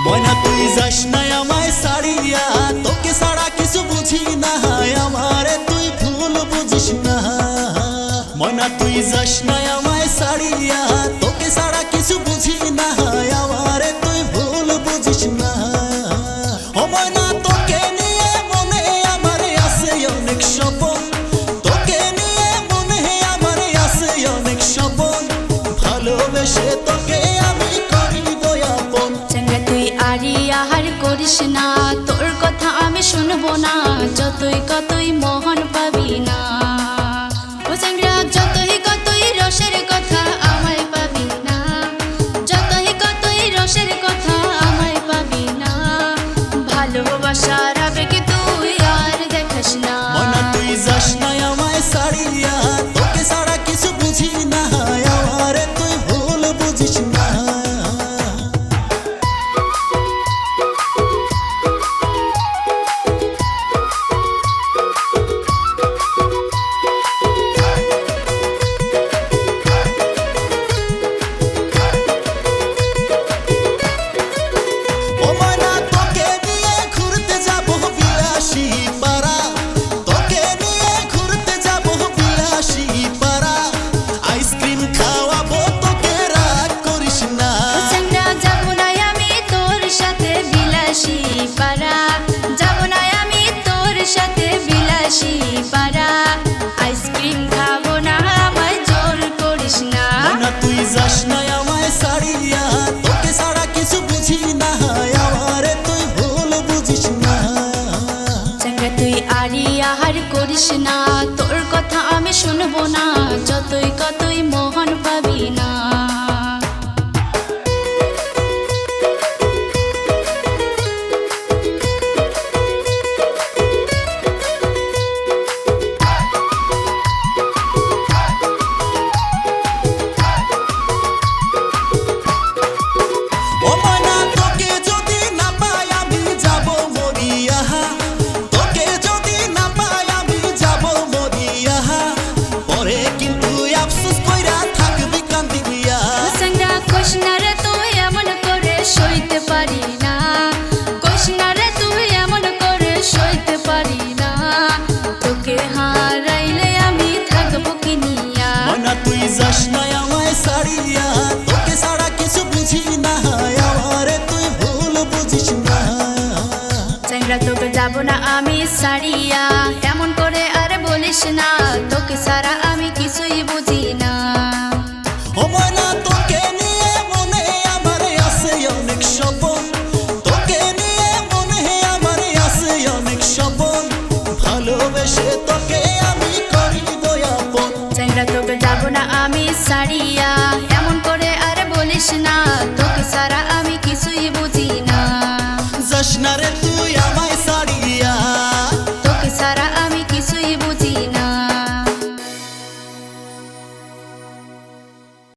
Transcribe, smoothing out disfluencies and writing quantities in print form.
ময়না তুই যাস না আমায় ছাড়িয়া, তোকে ছাড়া কিছু বুঝি না, আমারে তুই ভুল বুঝিস না। ময়না তুই যাস না আমায় ছাড়িয়া, তোকে ছাড়া কিছু বুঝি না, আমারে তুই ভুল বুঝিস না। ও ময়না তোকে নিয়ে মনে আমারে আছে অনেক স্বপন, তোকে নিয়ে মনে আমারে আছে অনেক স্বপন, ভালোবেসে তোকে আমি করিব আপন। চাঙ্গা তুই আরি আহার করিস না, তোর কথা আমি শুনবো না, যতই কতই মোহন পাবি না। ও চাঙ্গা যতই কতই রসের কথা আমায় পাবি না, যতই কতই রসের কথা আমায় পাবি না। ভালোবাসার আবেগে তুই আর দেখাস না। ময়না তুই যাস না আমায় ছাড়িয়া, তোকে ছাড়া কিছু বুঝি না, আমারে তুই ভুল বুঝিস না। ও ময়না তোকে নিয়ে ঘুরতে যাব বিলাসী পাড়া, তোকে নিয়ে ঘুরতে যাব বিলাসী পাড়া, আইসক্রিম খাওয়াবো তোকে রাগ করিস না। চাঙ্গা যাবো না আমি তোর সাথে বিলাসী পাড়া, যাবো না আমি তোর সাথে বিলাসী পাড়া, আইসক্রিম খাবো না আমায় জোর করিস না। ময়না তুই যাস না আমায় ছাড়িয়া, তোকে ছাড়া কিছু বুঝি না, আমারে তুই ভুল বুঝিস না। চাঙ্গা তুই আরি আহার করিস না, তোর কথা আমি শুনবো না, যতই কতই মোহন পাবি না। ও ময়না তোকে যদি না পাই আমি যাব মরিয়া, তোকে যদি না পাই আমি যাব মরিয়া, পরে কিন্তু আফসোস কইরা থাকবি কান্দিয়া। চাঙ্গা কইস না রে তুই এমন করে সইতে পারি না, কইস না রে তুই এমন করে সইতে পারি না, তোকে হারাইলে আমি থাকবো কি নিয়া। ময়না তুই যাস না আমায় ছাড়িয়া, তোকে ছাড়া কিছু বুঝি না, আমারে তুই ভুল বুঝিস না। চাঙ্গা তোকে যাবো না আমি সারিয়া, এমন করে আর বলিস না, তোকে সারা আমি কিছুই বুঝি না। ও ময়না তোকে নিয়ে মনে আমারে আছে অনেক স্বপন, তোকে নিয়ে মনে আমারে আছে অনেক স্বপন, ভালোবেসে তোকে আমি করিব আপন। চাঙ্গা তোকে যাবো না আমি সারিয়া, এমন করে আর বলিস না, তোকে সারা আমি কিছুই বুঝি না। যাস না রে তুই